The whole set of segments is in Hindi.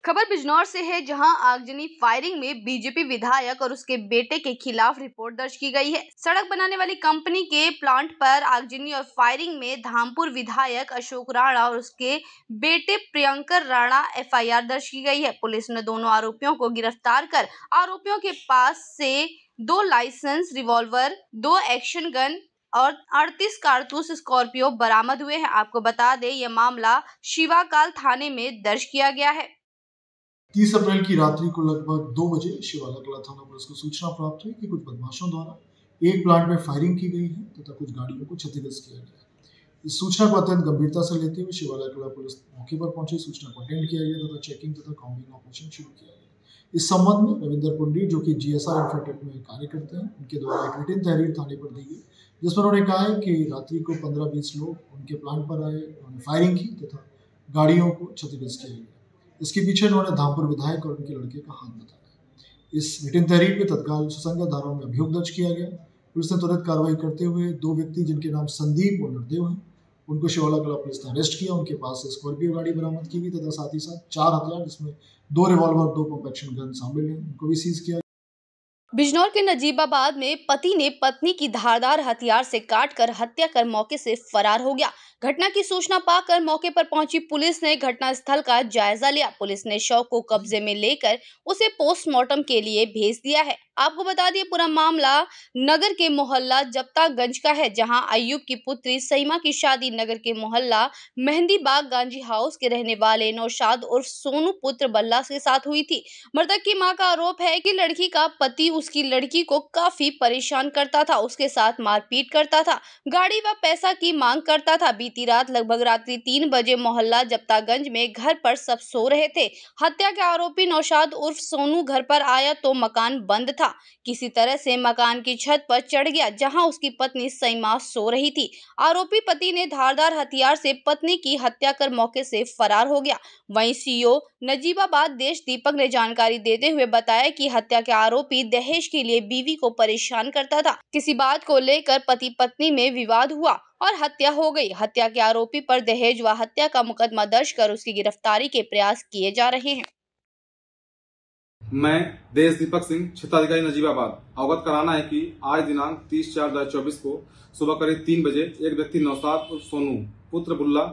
खबर बिजनौर से है, जहां आगजनी फायरिंग में बीजेपी विधायक और उसके बेटे के खिलाफ रिपोर्ट दर्ज की गई है। सड़क बनाने वाली कंपनी के प्लांट पर आगजनी और फायरिंग में धामपुर विधायक अशोक राणा और उसके बेटे प्रियंकर राणा एफआईआर दर्ज की गई है। पुलिस ने दोनों आरोपियों को गिरफ्तार कर आरोपियों के पास से 2 लाइसेंस रिवॉल्वर, 2 एक्शन गन और 38 कारतूस स्कॉर्पियो बरामद हुए हैं। आपको बता दें, यह मामला शिवाकाल थाने में दर्ज किया गया है। 30 अप्रैल की रात्रि को लगभग 2 बजे शिवाला कला थाना पुलिस को सूचना प्राप्त हुई कि कुछ बदमाशों द्वारा एक प्लांट में फायरिंग की गई है तथा कुछ गाड़ियों को क्षतिग्रस्त किया गया है। इस सूचना को अत्यंत गंभीरता से लेते हुए शिवाला कला पुलिस मौके पर पहुंची, सूचना को अटेंड किया गया तथा चेकिंग तथा काउंटिंग ऑपरेशन शुरू किया गया। इस संबंध में रविंदर पुंडी, जो कि जीएसआर इंफ्राटेक में कार्य करते हैं, उनके द्वारा एक रिटन तहरीर थाने पर दी गई, जिसमें उन्होंने कहा है कि रात्रि को 15-20 लोग उनके प्लांट पर आए, उन्होंने फायरिंग की तथा गाड़ियों को क्षतिग्रस्त किया गया। इसके पीछे उन्होंने धामपुर विधायक और उनके लड़के का हाथ बताया। इस रिटन तहरीर में तत्काल सुसंगत धाराओं में अभियोग दर्ज किया गया। पुलिस ने तुरंत कार्रवाई करते हुए 2 व्यक्ति, जिनके नाम संदीप और नरदेव हैं, उनको शिवाला कला पुलिस ने अरेस्ट किया। उनके पास से स्कॉर्पियो गाड़ी बरामद की गई तथा साथ ही साथ 4 हथियार, जिसमें 2 रिवॉल्वर, 2 पंप एक्शन गन शामिल हैं, उनको भी सीज किया। बिजनौर के नजीबाबाद में पति ने पत्नी की धारदार हथियार से काटकर हत्या कर मौके से फरार हो गया। घटना की सूचना पाकर मौके पर पहुंची पुलिस ने घटनास्थल का जायजा लिया। पुलिस ने शव को कब्जे में लेकर उसे पोस्टमार्टम के लिए भेज दिया है। आपको बता दिए, पूरा मामला नगर के मोहल्ला जप्तागंज का है, जहां अय्यूब की पुत्री सईमा की शादी नगर के मोहल्ला मेहंदी बाग गांधी हाउस के रहने वाले नौशाद उर्फ सोनू पुत्र बल्ला के साथ हुई थी। मृतक की मां का आरोप है कि लड़की का पति उसकी लड़की को काफी परेशान करता था, उसके साथ मारपीट करता था, गाड़ी व पैसा की मांग करता था। बीती रात लगभग रात्रि 3 बजे मोहल्ला जप्तागंज में घर पर सब सो रहे थे। हत्या के आरोपी नौशाद उर्फ सोनू घर पर आया तो मकान बंद था। किसी तरह से मकान की छत पर चढ़ गया, जहां उसकी पत्नी सईमा सो रही थी। आरोपी पति ने धारदार हथियार से पत्नी की हत्या कर मौके से फरार हो गया। वहीं सीओ नजीबाबाद देश दीपक ने जानकारी देते हुए बताया कि हत्या के आरोपी दहेज के लिए बीवी को परेशान करता था। किसी बात को लेकर पति पत्नी में विवाद हुआ और हत्या हो गई। हत्या के आरोपी पर दहेज व हत्या का मुकदमा दर्ज कर उसकी गिरफ्तारी के प्रयास किए जा रहे हैं। मैं देश दीपक सिंह, क्षेत्राधिकारी नजीबाबाद, अवगत कराना है कि आज दिनांक 30/4/2024 को सुबह करीब 3 बजे एक व्यक्ति नौशाद उर्फ सोनू पुत्र बुल्ला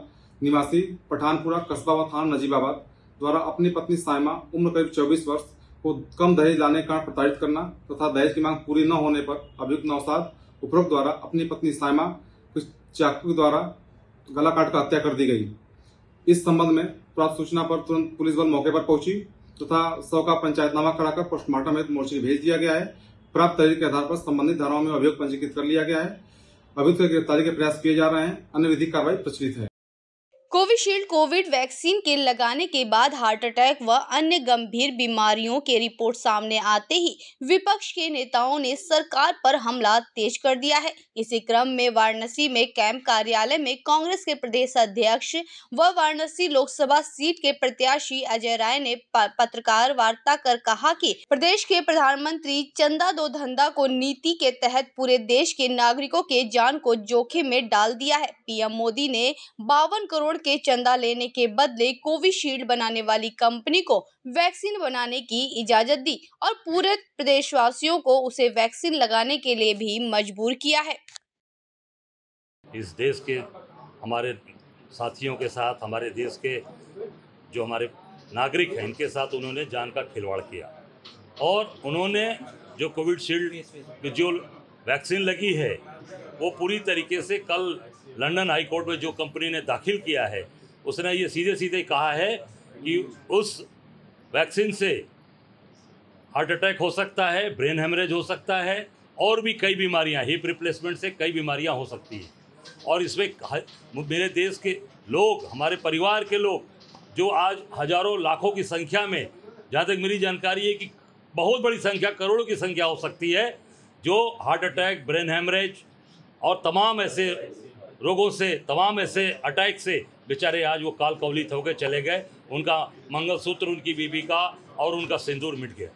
निवासी पठानपुरा कस्बा व थाना नजीबाबाद द्वारा अपनी पत्नी साइमा उम्र करीब 24 वर्ष को कम दहेज लाने का प्रताड़ित करना तथा दहेज की मांग पूरी न होने पर अभियुक्त नौशाद उपरोक्त द्वारा अपनी पत्नी साइमा को चाकू द्वारा गला काटकर हत्या कर दी गई। इस संबंध में प्राप्त सूचना पर तुरंत पुलिस बल मौके पर पहुंची तथा शव का पंचायतनामा कराकर पोस्टमार्टम हेतु मोर्चरी भेज दिया गया है। प्राप्त तहरीर के आधार पर संबंधित धाराओं में अभियोग पंजीकृत कर लिया गया है। अभियुक्त की गिरफ्तारी के प्रयास किए जा रहे हैं। अन्य विधिक कार्रवाई प्रचलित है। कोविशील्ड कोविड वैक्सीन के लगाने के बाद हार्ट अटैक व अन्य गंभीर बीमारियों के रिपोर्ट सामने आते ही विपक्ष के नेताओं ने सरकार पर हमला तेज कर दिया है। इसी क्रम में वाराणसी में कैंप कार्यालय में कांग्रेस के प्रदेश अध्यक्ष व वाराणसी लोकसभा सीट के प्रत्याशी अजय राय ने पत्रकार वार्ता कर कहा कि प्रदेश के प्रधानमंत्री चंदा दो धंधा को नीति के तहत पूरे देश के नागरिकों के जान को जोखिम में डाल दिया है। पीएम मोदी ने 52 करोड़ के चंदा लेने के बदले कोविशील्ड बनाने वाली कंपनी को वैक्सीन बनाने की इजाजत दी और पूरे प्रदेशवासियों को उसे वैक्सीन लगाने के लिए भी मजबूर किया है। इस देश के हमारे साथियों के साथ, हमारे देश के जो हमारे नागरिक हैं, इनके साथ उन्होंने जान का खिलवाड़ किया और उन्होंने जो कोविशील्ड की जो वैक्सीन लगी है वो पूरी तरीके से कल लंदन हाई कोर्ट में जो कंपनी ने दाखिल किया है, उसने ये सीधे सीधे कहा है कि उस वैक्सीन से हार्ट अटैक हो सकता है, ब्रेन हेमरेज हो सकता है और भी कई बीमारियां, हिप रिप्लेसमेंट से कई बीमारियां हो सकती हैं। और इसमें मेरे देश के लोग, हमारे परिवार के लोग जो आज हजारों लाखों की संख्या में, जहाँ तक मेरी जानकारी है कि बहुत बड़ी संख्या, करोड़ों की संख्या हो सकती है, जो हार्ट अटैक, ब्रेन हेमरेज और तमाम ऐसे रोगों से, तमाम ऐसे अटैक से बेचारे आज वो काल कवलित होकर चले गए। उनका मंगलसूत्र, उनकी बीबी का और उनका सिंदूर मिट गया।